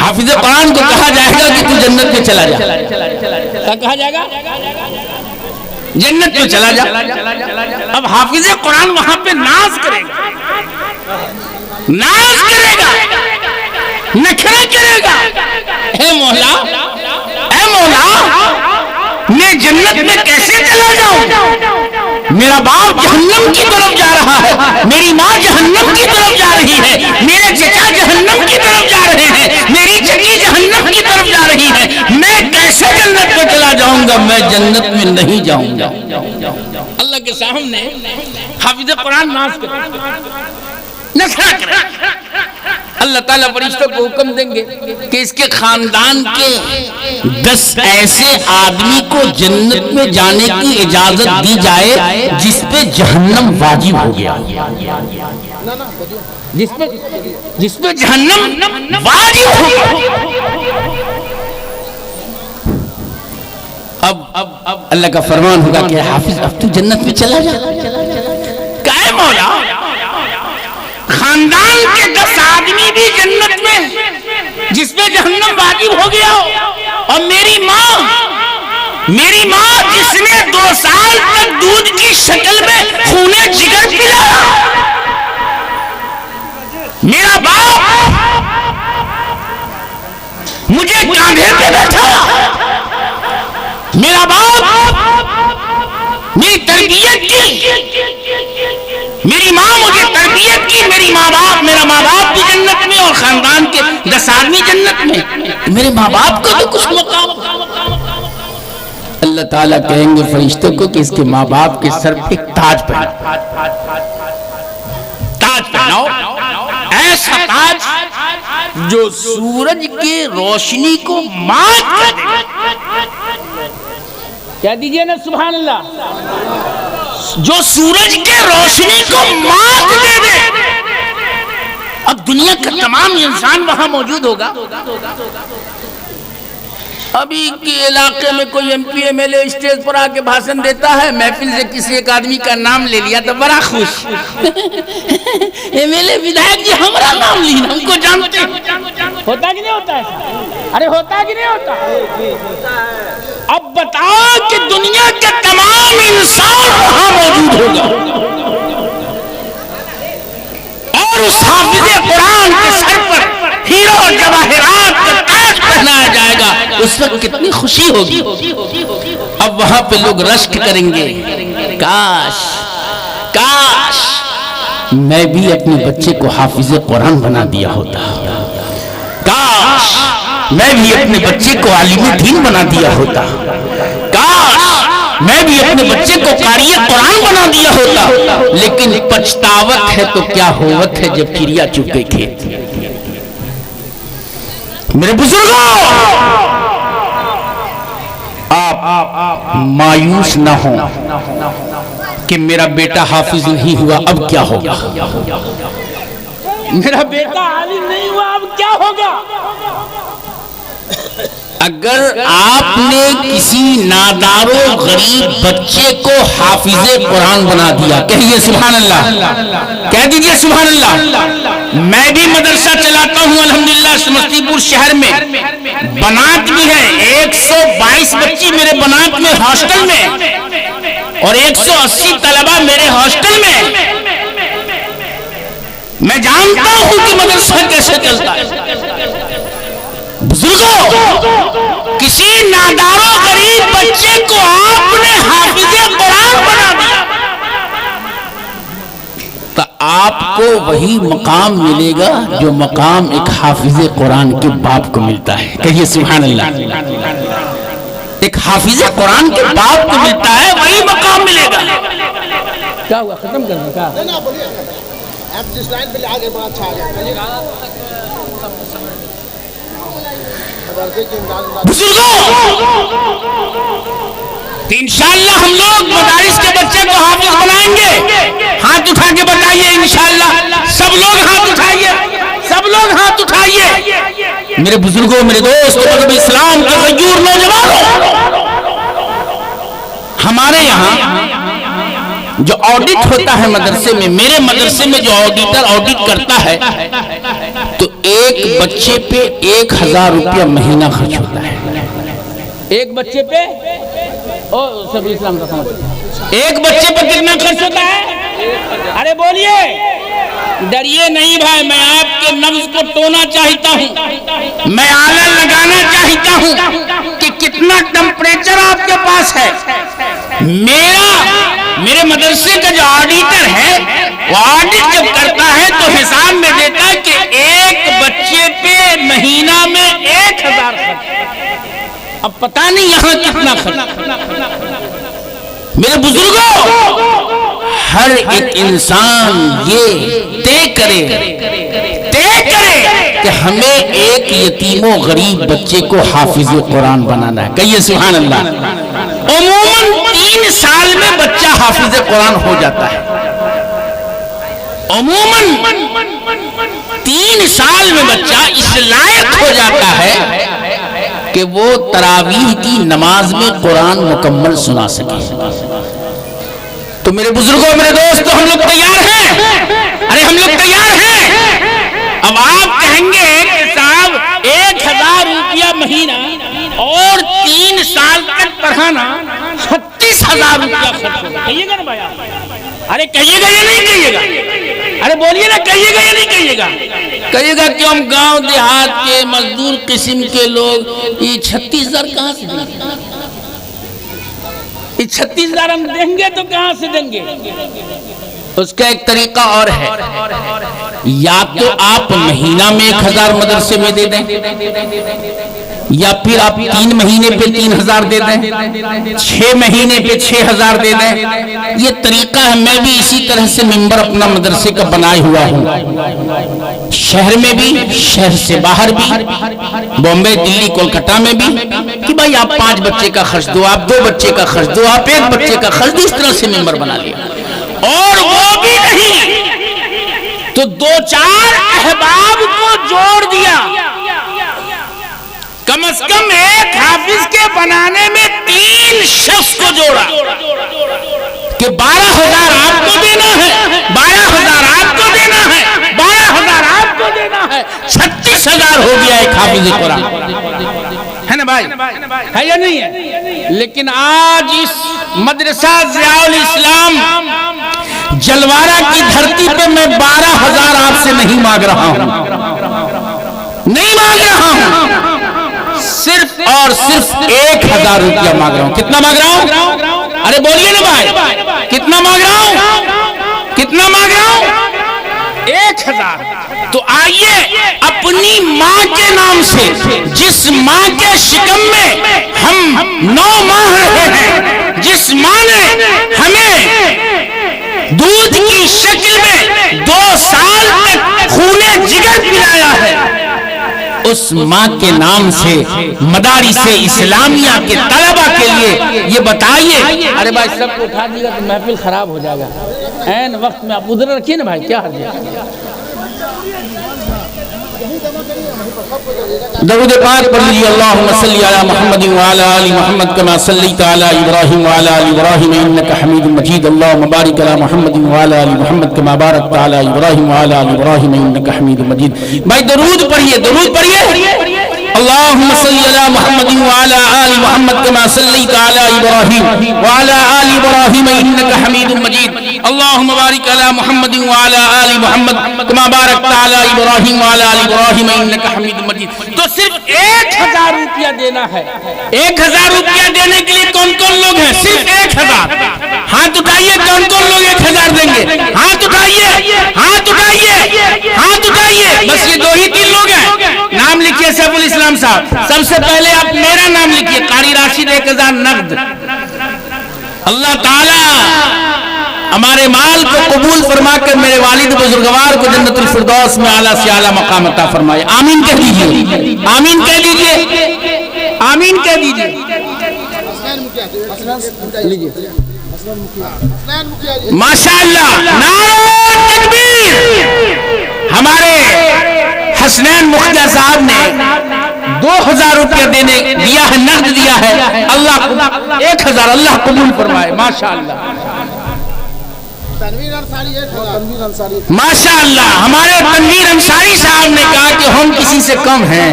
حافظ قرآن کو کہا جائے گا کہ تو جنت میں چلا جا. کیا کہا جائے گا؟ جنت میں چلا جا. اب حافظ قرآن وہاں پہ ناز کرے گا, ناز کرے گا, نخرہ کرے گا. اے مولا, اے مولا, میں جنت میں کیسے چلا جاؤں؟ میرا باپ جہنم کی طرف جا رہا ہے, میری ماں جہنم کی طرف جا رہی ہے, میرے چچا جہنم کی طرف جا رہے ہیں, میری چچی جہنم کی طرف جا رہی ہے, میں کیسے جنت میں چلا جاؤں گا؟ میں جنت میں نہیں جاؤں گا. اللہ کے سامنے حافظ قرآن ناز کرے, نخرہ کرے. اللہ تعالیٰ فرشتوں کو حکم دیں گے کہ اس کے خاندان کے 10 ایسے آدمی کو جنت میں جانے کی اجازت دی جائے جس پہ جہنم واجب ہو گیا, جس پہ جہنم واجب ہو گیا. اب اللہ کا فرمان ہوگا کہ حافظ اب تو جنت میں چلا جا. کہے مولا, خاندان کے 10 آدمی بھی جنت میں جس پہ جہنم واجب ہو گیا ہو, اور میری ماں جس نے 2 سال تک دودھ کی شکل میں خونے جگر پلایا, میرا باپ مجھے کاندھے پہ بیٹھا, میرا باپ میری تربیت کی, میری ماں مجھے تربیت کی, میرا ماں باپ بھی جنت میں اور خاندان کے 10 آدمی جنت میں. میرے ماں باپ کو بھی کچھ مقام. اللہ تعالیٰ کہیں گے فرشتوں کو کہ اس کے ماں باپ کے سر پہ تاج پہناؤ، تاج پہناؤ، ایسا تاج جو سورج کے روشنی کو مات کر دے۔ کیا دیجئے نا سبحان اللہ، جو سورج کے روشنی کو مات دے دے۔ اب دنیا کا تمام انسان وہاں موجود ہوگا۔ ابھی کے علاقے میں کوئی M P M L A stage پر آ کے بھاشن دیتا ہے، محفل سے کسی ایک آدمی کا نام لے لیا تو بڑا خوش، ایم ایل اے ودھائک جی ہمارا نام لیا، ہم کو جانتے ہیں۔ ہوتا کہ نہیں ہوتا ہے؟ ارے ہوتا کہ نہیں ہوتا؟ اب بتاؤ کہ دنیا کے تمام انسان وہاں موجود ہوگا اور اس حافظ قرآن کے سر پر ہیرو اور جواہرات کا تاج پہنایا جائے گا، اس وقت کتنی خوشی ہوگی۔ اب وہاں پہ لوگ رشک کریں گے، کاش کاش میں بھی اپنے بچے کو حافظ قرآن بنا دیا ہوتا، کاش میں بھی اپنے بچے کو عالم دین بنا دیا ہوتا، کاش میں بھی اپنے بچے کو قاری قرآن بنا دیا ہوتا۔ لیکن پچھتاوت ہے تو کیا ہوت ہے جب کریا چکے کھیت۔ میرے بزرگوں، آپ مایوس نہ ہوں کہ میرا بیٹا حافظ نہیں ہوا اب کیا ہوگا، میرا بیٹا عالم نہیں ہوا اب کیا ہوگا۔ اگر آپ نے کسی نادار و غریب بچے کو حافظ قرآن بنا دیا، کہیے سبحان اللہ، کہہ دیجئے سبحان اللہ۔ میں بھی مدرسہ چلاتا ہوں الحمدللہ سمستی پور شہر میں، بنات بھی ہے 122 بچی میرے بنات میں ہاسٹل میں اور 180 طلبہ میرے ہاسٹل میں۔ میں جانتا ہوں کہ مدرسہ کیسے چلتا ہے۔ بزرگوں، کسی نادار و غریب بچے کو آپ نے حافظ قرآن بنا دیا تو آپ کو وہی مقام ملے گا جو مقام ایک حافظ قرآن کے باپ کو ملتا ہے، کہیے سبحان اللہ۔ ایک حافظ قرآن کے باپ کو ملتا ہے وہی مقام ملے گا۔ کیا ہوا، ختم کرنے کا؟ آپ جس لائن پہ آگے بہت اچھا آگے بزرگوں، انشاءاللہ ہم لوگ مدارس کے بچے کو حافظ بنائیں گے۔ ہاتھ اٹھا کے بتائیے انشاءاللہ، سب لوگ ہاتھ اٹھائیے، سب لوگ ہاتھ اٹھائیے۔ میرے بزرگوں، میرے دوستوں، مذہب اسلام کے غیور نوجوانوں، ہمارے یہاں جو آڈٹ ہوتا ہے مدرسے میں، میرے مدرسے میں جو آڈیٹر آڈٹ کرتا ہے تو ایک بچے پہ 1000 روپیہ مہینہ خرچ ہوتا ہے۔ ایک بچے پہ ایک بچے پہ کتنا خرچ ہوتا ہے؟ ارے بولیے، ڈریے نہیں بھائی، میں آپ کے نبض کو ٹونا چاہتا ہوں، میں آلہ لگانا چاہتا ہوں کہ کتنا ٹمپریچر آپ کے پاس ہے۔ میرے مدرسے کا جو آڈیٹر ہے وہ آڈٹ جب کرتا ہے تو حساب میں دیتا ہے کہ ایک بچے پہ مہینہ میں 1000 خرچ۔ اب پتہ نہیں یہاں کتنا خرچ۔ میرے بزرگوں، ہر ایک انسان یہ طے کرے کہ ہمیں ایک یتیم و غریب بچے کو حافظ قرآن بنانا ہے، کہیے سبحان اللہ۔ عموماً 3 سال میں بچہ حافظ قرآن ہو جاتا ہے، عموماً 3 سال میں بچہ اس لائق ہو جاتا ہے کہ وہ تراویح کی نماز میں قرآن مکمل سنا سکے۔ تو میرے بزرگوں، میرے دوستوں، ہم لوگ تیار ہیں؟ ارے ہم لوگ تیار ہیں؟ اب آپ کہیں گے کہ صاحب 1000 روپیہ مہینہ اور 3 سال تک پڑھانا 36,000 روپیہ خرچ ہوگا، کہیے گا نا بھائی؟ ارے کہیے گا یا نہیں کہیے گا؟ ارے بولیے نا، کہیے گا یا نہیں کہیے گا؟ کہیے گا کہ ہم گاؤں دیہات کے مزدور قسم کے لوگ یہ 36,000 کہاں سے دیں گے؟ یہ 36,000 ہم دیں گے تو کہاں سے دیں گے؟ اس کا ایک طریقہ اور ہے، یا تو آپ مہینہ میں 1000 مدرسے میں دے دیں، یا پھر آپ 3 مہینے پہ 3000 دے دیں، 6 مہینے پہ 6000 دے دیں، یہ طریقہ ہے۔ میں بھی اسی طرح سے ممبر اپنا مدرسے کا بنائے ہوا ہوں، شہر میں بھی، شہر سے باہر بھی، بامبے، دلی، کولکتہ میں بھی، کہ بھائی آپ 5 بچے کا خرچ دو، آپ 2 بچے کا خرچ دو، آپ 1 بچے کا خرچ دو، اس طرح سے ممبر بنا لیا۔ اور وہ بھی نہیں تو 2-4 احباب کو جوڑ دیا، کم از کم ایک حافظ کے بنانے میں 3 شخص کو جوڑا کہ 12,000 آپ کو دینا ہے، 12,000 آپ کو دینا ہے، 12,000 آپ کو دینا ہے، 36,000 ہو گیا ایک حافظ قرآن، ہے نا بھائی؟ ہے یا نہیں ہے؟ لیکن آج اس مدرسہ ضیاء الاسلام جلوارہ کی دھرتی پہ میں 12,000 آپ سے نہیں مانگ رہا ہوں، نہیں مانگ رہا ہوں، صرف اور صرف 1,000 روپیہ مانگ رہا ہوں۔ کتنا مانگ رہا ہوں؟ ارے بولیے نا بھائی، کتنا مانگ رہا ہوں؟ کتنا مانگ رہا ہوں؟ 1,000۔ تو آئیے اپنی ماں کے نام سے، جس ماں کے شکم میں ہم 9 ماہ رہے ہیں، جس ماں نے ہمیں دودھ کی شکل میں 2 سال تک خون جگر پلایا ہے، اس ماں کے نام سے مدارس اسلامیہ کے طلبہ کے لیے یہ بتائیے۔ ارے بھائی سب کو اٹھا دیے گا تو محفل خراب ہو جائے گا، عین وقت میں آپ ادھر رکھیے نا بھائی، کیا حرج ہے؟ درود پاک پڑھ لیجیے، اللہم صلی علی محمد وعلی آل محمد کما صلیت علی ابراہیم وعلی آل ابراہیم انک حمید مجید، اللہم بارک علی محمد وعلی آل محمد کما بارکت علی ابراہیم وعلی آل ابراہیم انک حمید مجید۔ بھائی درود پڑھیے، درود پڑھیے۔ اللہم صلی علی محمد وعلی آل محمد کما صلیت علی ابراہیم وعلی آل ابراہیم انک حمید مجید، اللہم بارک علی محمد وعلی آل محمد کما بارکت علی ابراہیم وعلی آل ابراہیم انک حمید مجید۔ تو صرف 1,000 روپیہ دینا ہے۔ 1,000 روپیہ دینے کے لیے کون کون لوگ ہیں؟ صرف 1,000۔ ہاتھ اٹھائیے، کون کون لوگ 1,000 دیں گے؟ ہاتھ اٹھائیے، ہاتھ اٹھائیے، ہاتھ اٹھائیے۔ بس یہ 2-3 لوگ ہیں۔ نام لکھیے سیف الاسلام صاحب۔ سب سے پہلے آپ میرا نام لکھیے، قاری راشد 1,000 نقد۔ اللہ تعالی ہمارے مال کو قبول فرما کر میرے والد بزرگوار کو جنت الفردوس میں اعلیٰ سے اعلیٰ مقام عطا فرمائے، آمین کہہ دیجئے، آمین کہہ دیجئے، آمین کہہ دیجئے۔ ماشاءاللہ، نعرہ تکبیر۔ ہمارے حسنین مخجہ صاحب نے 2,000 روپیہ دیا ہے، نقد دیا ہے، اللہ 1,000 اللہ قبول فرمائے، ماشاءاللہ ماشاءاللہ۔ ہمارے تنویر انصاری صاحب نے کہا کہ ہم کسی سے کم ہیں،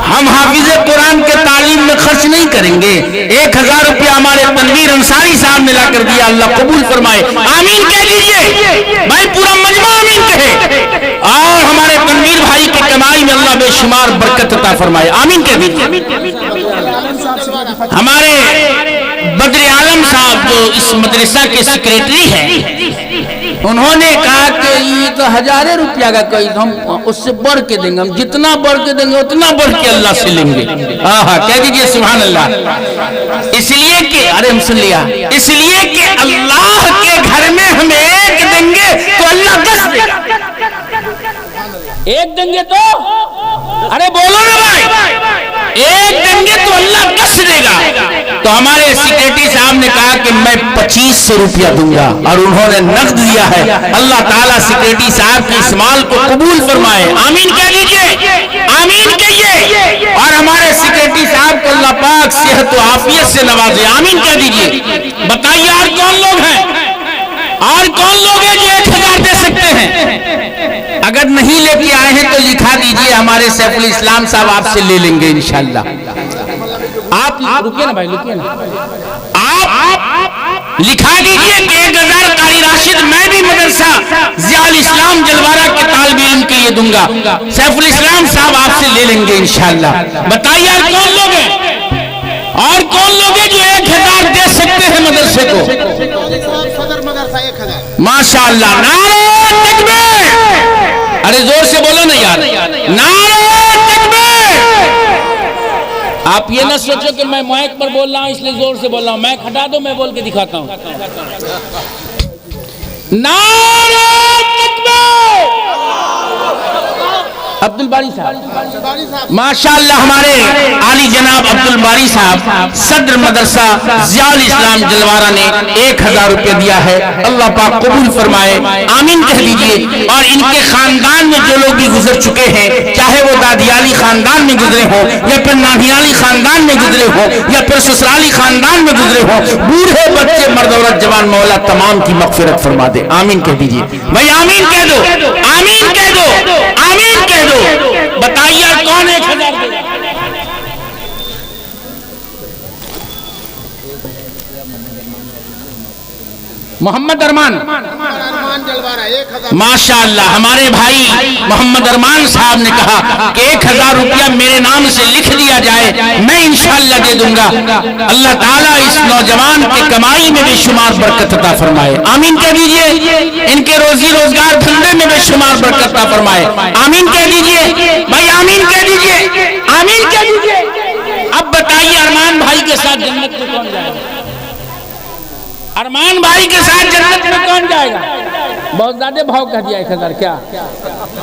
ہم حافظ قرآن کے تعلیم میں خرچ نہیں کریں گے۔ 1,000 روپیہ ہمارے تنویر انصاری صاحب نے لا کر دیا، اللہ قبول فرمائے، آمین کہہ دیجئے بھائی، پورا مجمع آمین کہے، اور ہمارے تنویر بھائی کی کمائی میں اللہ بے شمار برکت عطا فرمائے، آمین کہہ دیجئے۔ ہمارے بدر عالم صاحب جو اس مدرسہ کے سیکریٹری ہیں، انہوں نے کہا کہ یہ تو 1,000 روپیہ کا کوئی، ہم اس سے بڑھ کے دیں گے، ہم جتنا بڑھ کے دیں گے اتنا بڑھ کے اللہ سے لیں گے۔ آہا، کہہ دیجئے سبحان اللہ۔ اس لیے کہ ارے ہم سن لیا، اس لیے کہ اللہ کے گھر میں ہم 1 دیں گے تو اللہ 10 دے گا، 1 دیں گے تو ارے بولو نا بھائی، 1 دیں گے تو اللہ 10 دے گا۔ تو ہمارے سیکریٹری صاحب نے کہا کہ میں 2500 روپیہ دوں گا، اور انہوں نے نقد دیا ہے، اللہ تعالیٰ سیکریٹری صاحب کی اس مال کو قبول فرمائے، آمین کہہ لیجئے، آمین کہیے، اور ہمارے سیکریٹری صاحب کو اللہ پاک صحت و عافیت سے نوازے، آمین کہہ دیجئے۔ بتائیے اور کون لوگ ہیں، اور کون لوگ ہیں جو 1,000 دے سکتے ہیں؟ اگر نہیں لے کے آئے ہیں تو لکھا دیجئے، ہمارے سیف الاسلام صاحب آپ سے لے لیں گے انشاءاللہ۔ آپ رکیے نا بھائی، رکیے نا، آپ لکھا دیجئے کہ 1,000 قاری راشد میں بھی مدرسہ ضیاء الاسلام جلوارہ کے طالب علم کے لیے دوں گا، سیف الاسلام صاحب آپ سے لے لیں گے انشاءاللہ۔ بتائیے اور کون لوگ ہیں، اور کون لوگ ہیں جو 1,000 دے سکتے ہیں مدرسے کو؟ ماشاءاللہ، نعرہ تکبیر، ارے زور سے بولو نا یار، نعرہ تکبیر۔ آپ یہ نہ سوچو کہ میں مائک پر بول رہا ہوں اس لیے زور سے بول رہا ہوں. مائک ہٹا دو, میں بول کے دکھاتا ہوں. نعرہ تکبیر. عبد الباری صاحب ماشاءاللہ ہمارے عالی جناب عبد الباری صاحب صدر مدرسہ ضیاء الاسلام جلوارہ نے 1000 روپے دیا ہے. اللہ پاک قبول فرمائے, آمین کہہ دیجئے. اور ان کے خاندان میں جو لوگ بھی گزر چکے ہیں, چاہے وہ دادیالی خاندان میں گزرے ہوں یا پھر نانیالی خاندان میں گزرے ہوں یا پھر سسرالی خاندان میں گزرے ہوں, بوڑھے بچے مرد عورت جوان, مولا تمام کی مغفرت فرما دے. آمین کہہ دیجئے بھائی, آمین کہہ دو, آمین کہہ دو, آمین کہہ دو. بتائیے کون 1000 دے گا؟ محمد ارمان ماشاءاللہ ہمارے بھائی محمد ارمان صاحب نے کہا کہ 1000 روپیہ میرے نام سے لکھ دیا جائے, میں انشاءاللہ دے دوں گا. اللہ تعالیٰ اس نوجوان کی کمائی میں بے شمار برکت عطا فرمائے. آمین کہہ دیجئے. ان کے روزی روزگار دھندے میں بے شمار برکت عطا فرمائے. آمین کہہ دیجئے بھائی, آمین کہہ دیجئے, آمین کہہ دیجئے. اب بتائیے ارمان بھائی کے ساتھ جنت میں کون جائے گا؟ ارمان بھائی کے ساتھ جنت میں کون جائے گا؟ بہت زیادہ بھاؤ کہہ دیا 1000. کیا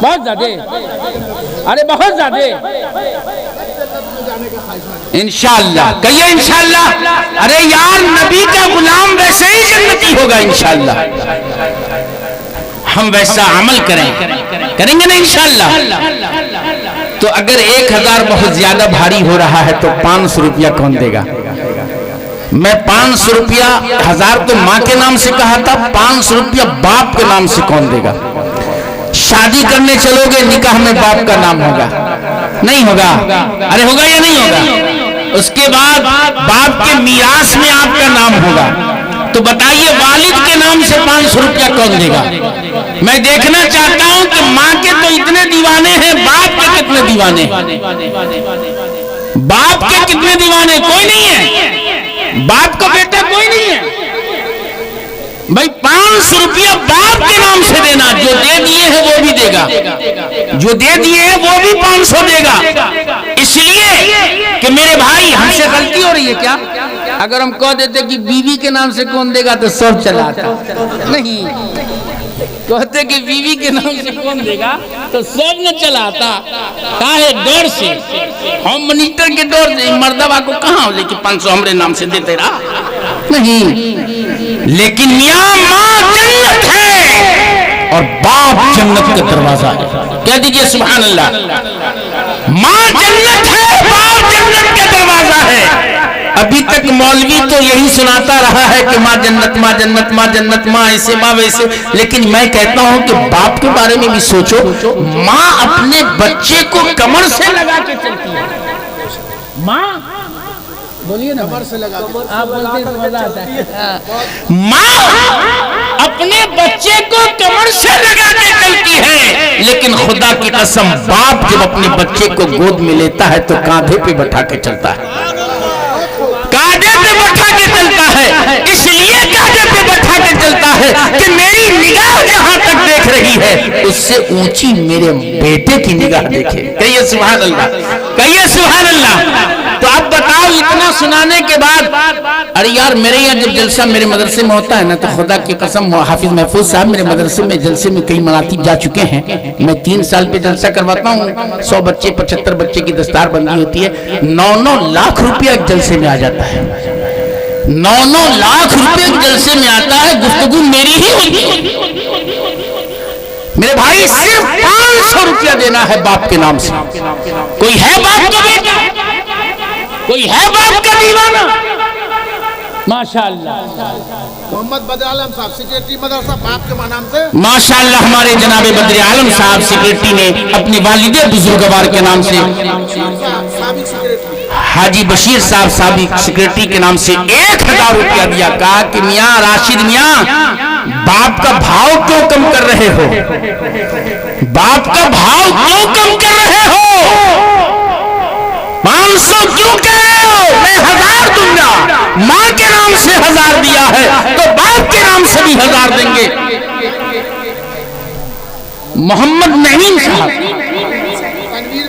بہت زیادہ؟ ارے بہت زیادہ. انشاءاللہ کہیے انشاءاللہ. ارے یار نبی کا غلام ویسے ہی جنتی ہوگا انشاءاللہ. ہم ویسا عمل کریں گے نا انشاءاللہ. تو اگر 1000 بہت زیادہ بھاری ہو رہا ہے تو 500 روپیہ کون دے گا؟ میں 500 روپیہ, 1000 تو ماں کے نام سے کہا تھا, 500 روپیہ باپ کے نام سے کون دے گا؟ شادی کرنے چلو گے, نکاح میں باپ کا نام ہوگا نہیں ہوگا؟ ارے ہوگا یا نہیں ہوگا؟ اس کے بعد باپ کے میراث میں آپ کا نام ہوگا. تو بتائیے والد کے نام سے 500 روپیہ کون دے گا؟ میں دیکھنا چاہتا ہوں کہ ماں کے تو اتنے دیوانے ہیں, باپ کے کتنے دیوانے ہیں؟ باپ کے کتنے دیوانے؟ کوئی نہیں ہے. باپ کا بیٹا کوئی نہیں ہے بھائی. 500 روپیہ باپ کے نام سے دینا. جو دے دیے ہیں وہ بھی دے گا, جو دے دیے ہیں وہ بھی 500 دے گا. اس لیے کہ میرے بھائی ہم سے غلطی ہو رہی ہے کیا؟ اگر ہم کہہ دیتے کہ بیوی کے نام سے کون دے گا تو سب چلا آتا. نہیں, کہتے کہ بیوی کے نام سے کون دے گا تو سب نہ چلا آتا. کاہے ڈر سے, ہوم منسٹر کے ڈر سے. مردبہ کو کہاں ہو لیکن 500 ہمارے نام سے دیتے رہا نہیں. لیکن میاں ماں جنت ہے اور باپ جنت کا دروازہ ہے. کہہ دیجئے سبحان اللہ. ماں جنت ہے, باپ جنت کا دروازہ ہے. ابھی تک مولوی تو یہی سناتا رہا ہے کہ ماں جنت, ماں جنت, ماں جنت, ماں ایسے, ماں ویسے. لیکن میں کہتا ہوں کہ باپ کے بارے میں بھی سوچو. ماں اپنے بچے کو کمر سے لگا کے چلتی ہے. ماں بولیے نا, کمر سے لگا کے آپ بولتے ہیں مزہ آتا ہے. ماں اپنے بچے کو کمر سے لگا کے چلتی ہے, لیکن خدا کی قسم باپ جب اپنے بچے کو گود میں لیتا ہے تو کاندھے پہ بٹھا کے چلتا ہے. کاندھے پہ بٹھا کے چلتا ہے. اس لیے کاندھے پہ بٹھا کے چلتا ہے کہ میری نگاہ جہاں تک دیکھ رہی ہے اس سے اونچی میرے بیٹے کی نگاہ دیکھے. کہیے سبحان اللہ, کہیے سبحان اللہ. تو اب بتاؤ اتنا سنانے کے بعد, ارے یار میرے یہاں جب جلسہ میرے مدرسے میں ہوتا ہے نا تو خدا کی قسم حافظ محفوظ صاحب میرے مدرسے میں جلسے میں کئی مراتب جا چکے ہیں. میں 3 سال پہ جلسہ کرواتا ہوں. 100 بچے 75 بچے کی دستار بندی ہوتی ہے. 9 لاکھ روپیہ ایک جلسے میں آ جاتا ہے. 9 لاکھ روپیہ ایک جلسے میں آتا ہے. گفتگو میری ہی ہوتی ہے. میرے بھائی صرف 500 روپیہ دینا ہے باپ کے نام سے. کوئی ہے باپ کا بیٹا, کوئی ہے باپ کا دیوانہ؟ ماشاءاللہ. محمد بدر عالم صاحب سیکریٹری مدرسہ باپ کے نام سے. ماشاءاللہ ہمارے جناب بدر عالم صاحب سیکریٹری نے اپنی والد بزرگوار کے نام سے, حاجی بشیر صاحب سابق سیکریٹری کے نام سے 1000 روپیہ دیا. کہا کہ میاں راشد میاں باپ کا بھاؤ کیوں کم کر رہے ہو؟ باپ کا بھاؤ کیوں کم کر رہے ہو؟ 500 کیوں کہہ رہے ہو؟ میں 1000 دوں گا. ماں کے نام سے 1000 دیا ہے تو باپ کے نام سے بھی 1000 دیں گے. محمد نعیم صاحب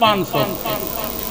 500।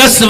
10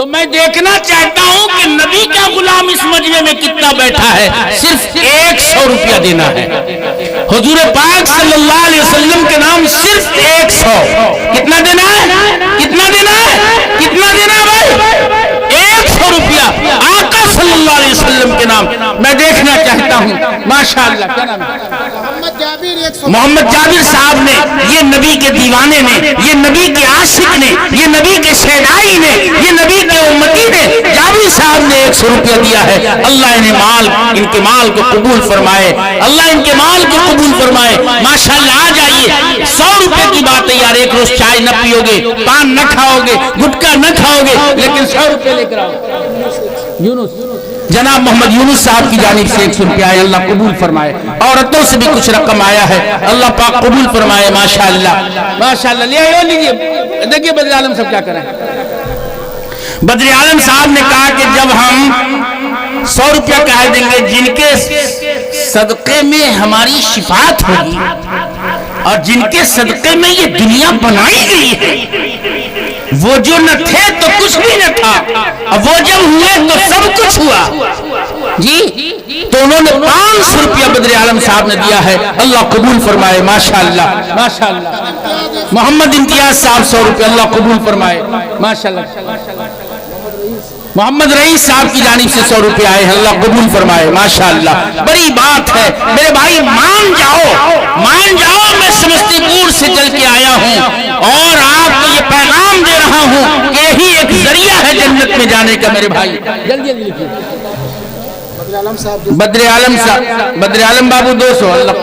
تو میں دیکھنا چاہتا ہوں کہ نبی کا غلام اس مجمع میں کتنا بیٹھا ہے. صرف 100 روپیہ دینا ہے. حضور پاک صلی اللہ علیہ وسلم کے نام صرف 100. کتنا دینا ہے؟ کتنا دینا ہے؟ کتنا دینا ہے بھائی؟ 100 روپیہ آقا صلی اللہ علیہ وسلم کے نام. میں دیکھنا چاہتا ہوں. ماشاءاللہ. کیا نام ہے؟ محمد جابر صاحب نے, یہ نبی کے دیوانے نے, یہ نبی کے عاشق نے, یہ نبی کے شیدائی نے, یہ نبی کے امتی نے, جابر صاحب نے 100 روپیہ دیا ہے. اللہ ان کے مال کو قبول فرمائے. اللہ ان کے مال کو قبول فرمائے. ماشاءاللہ. آ جائیے. 100 روپے کی بات ہے یار. ایک روز چائے نہ پیو گے, پان نہ کھاؤ گے, گٹکا نہ کھاؤ گے, لیکن 100 روپے لے کر آؤ. جناب محمد یونس صاحب کی جانب سے 100 روپیہ آئے. اللہ قبول فرمائے. عورتوں سے بھی کچھ رقم آیا ہے. اللہ پاک قبول فرمائے. ماشاءاللہ. ماشاءاللہ. لے آئیے, لیجیے. دیکھیے بدر عالم صاحب کیا کریں. بدر عالم صاحب نے کہا کہ جب ہم 100 روپیہ کہہ دیں گے جن کے صدقے میں ہماری شفاعت ہوگی اور جن کے صدقے میں یہ دنیا بنائی گئی ہے, وہ جو نہ تھے تو کچھ بھی نہ تھا, اور وہ جب ہوئے تو سب کچھ ہوا. جی تو انہوں نے 500 روپیہ بدر عالم صاحب نے دیا ہے. اللہ قبول فرمائے. ماشاءاللہ. ماشاءاللہ. محمد امتیاز صاحب 100 روپیہ. اللہ قبول فرمائے. ماشاءاللہ. محمد رئیس صاحب کی جانب سے 100 روپے آئے ہیں. اللہ قبول فرمائے. ماشاءاللہ. بڑی بات ہے میرے بھائی. مان جاؤ, مان جاؤ. میں سمستی پور سے چل کے آیا ہوں اور آپ کو یہ پیغام دے رہا ہوں کہ یہی ایک ذریعہ ہے جنت میں جانے کا میرے بھائی. جلدی لکھیے. بدر عالم صاحب, بدر عالم بابو 200. اللہ.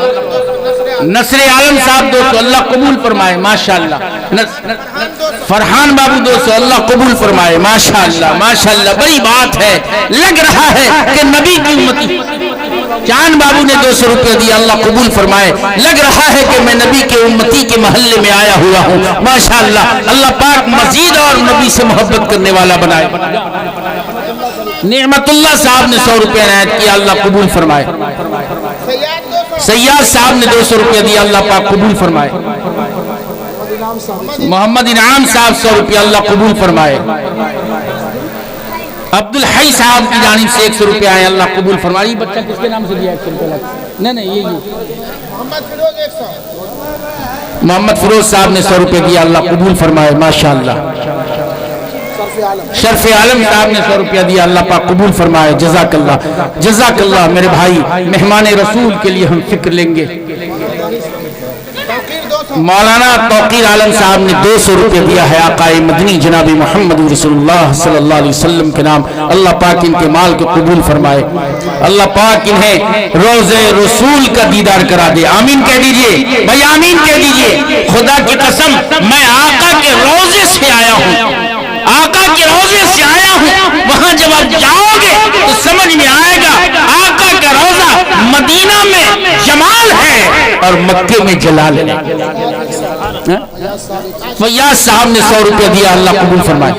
نصر عالم صاحب 200. اللہ قبول فرمائے. ماشاءاللہ. فرحان بابو 200. اللہ قبول فرمائے. ماشاءاللہ. ماشاءاللہ. بڑی بات ہے. لگ رہا ہے کہ نبی کی امتی. چاند بابو نے 200 روپے دیا. اللہ قبول فرمائے. لگ رہا ہے کہ میں نبی کے امتی کے محلے میں آیا ہوا ہوں. ماشاءاللہ. اللہ پاک مزید اور نبی سے محبت کرنے والا بنائے. نعمت اللہ صاحب نے 100 روپے عنایت کیا. اللہ قبول فرمائے. سیاد صاحب نے 200 روپے دیا. اللہ پاک قبول فرمائے. محمد انعام صاحب 100 روپے. اللہ قبول فرمائے. عبد الحی صاحب کی جانب سے 100 روپے آئے. اللہ قبول فرمائے. بچہ کس کے نام سے دیا 100 روپے؟ نہیں یہ محمد فیروز صاحب نے 100 روپے دیا. اللہ قبول فرمائے. ماشاءاللہ. شرف عالم صاحب نے 100 روپیہ دیا. اللہ پاک قبول فرمائے. جزاک اللہ. جزاک اللہ میرے بھائی. مہمان رسول کے لیے ہم فکر لیں گے. مولانا توقیر عالم صاحب نے 200 روپے دیا ہے. آقا مدنی جناب محمد رسول اللہ صلی اللہ علیہ وسلم کے نام. اللہ پاک ان کے مال کو قبول فرمائے. اللہ پاک انہیں روضہ رسول کا دیدار کرا دے. آمین کہہ دیجئے بھائی. آمین کہہ دیجئے. خدا کی قسم میں آقا کے روضے سے آیا ہوں. آقا کے روضے سے آیا ہوں. وہاں جب آپ جاؤ گے تو سمجھ میں آئے گا آقا کا روضہ مدینہ میں جمال ہے اور مکے میں جلال ہے. فیاض صاحب نے 100 روپے دیا. اللہ قبول فرمائے.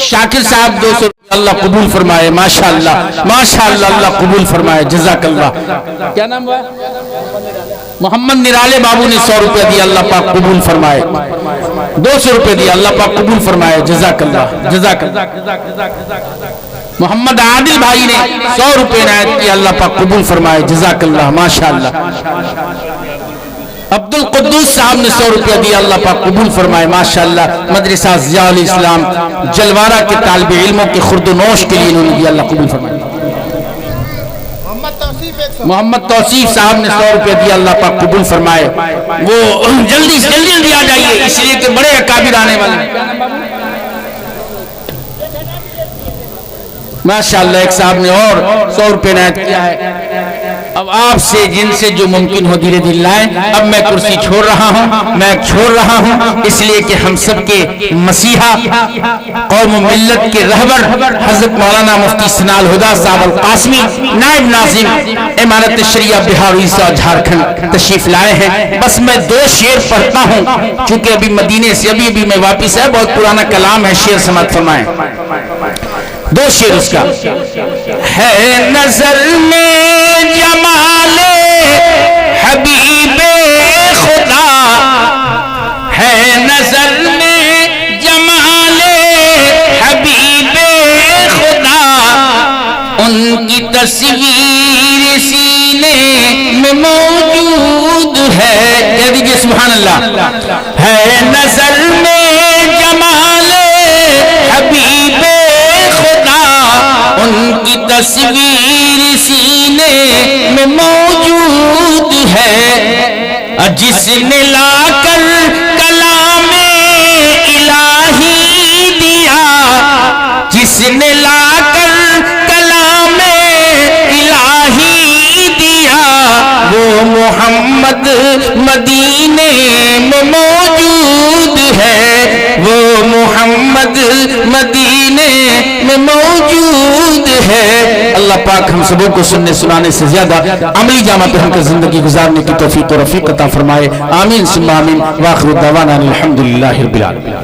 شاکر صاحب 200 روپے. اللہ قبول فرمائے. ماشاءاللہ. ماشاءاللہ. اللہ قبول فرمائے. جزاک اللہ. کیا نام ہوا؟ محمد نرالے بابو نے 100 روپے دیا. اللہ پاک قبول فرمائے. 200 روپے دیا. اللہ پاک قبول فرمائے. جزاک اللہ. جزاک اللہ. محمد عادل بھائی نے 100 روپے عنایت کیا. اللہ پاک قبول فرمائے. جزاک اللہ. ماشاءاللہ. عبد القدوس صاحب نے 100 روپے دیا. اللہ پاک قبول فرمائے. ماشاءاللہ. مدرسہ ضیاء الاسلام جلوارہ کے طالب علموں کے خرد و نوش کے لیے انہوں نے دیا. اللہ قبول فرمائے. محمد توصیف صاحب نے 100 روپے دیا. اللہ پاک قبول فرمائے. وہ جلدی سے جلدی آ جائیے اس لیے کہ بڑے اکابر آنے والے ہیں. ماشاءاللہ. ایک صاحب نے اور 100 روپے عنایت کیا ہے. اب آپ سے جن سے جو ممکن ہو دھیرے دھیرے لائیں. اب میں کرسی چھوڑ رہا ہوں. میں چھوڑ رہا ہوں اس لیے کہ ہم سب کے مسیحا قوم و ملت کے رہبر حضرت مولانا مفتی ثناء الہدیٰ صاحب القاسمی نائب ناظم امارت شریعہ بہار اڑیسہ تجھارکھنڈ تشریف لائے ہیں. بس میں 2 شعر پڑھتا ہوں چونکہ ابھی مدینے سے ابھی میں واپس ہے. بہت پرانا کلام ہے. شعر سماعت فرمائیں. 2 شعر اس کا ہے. نظر میں جمال حبیب خدا ہے. نظر میں جمال سبحان اللہ. ہے نظر میں جمال حبیب خدا ان کی تصویر سینے میں موجود ہے. جس نے لا کر کلام الہی دیا, جس نے لا کر کلام الہی دیا, وہ محمد مدینے میں موجود ہے, وہ محمد مدینے میں موجود ہے. اللہ پاک ہم سبوں کو سننے سنانے سے زیادہ عملی جامہ پہن کر زندگی گزارنے کی توفیق و رفیق عطا فرمائے. آمین ثم آمین. وآخر دعوانا الحمدللہ رب العالمین.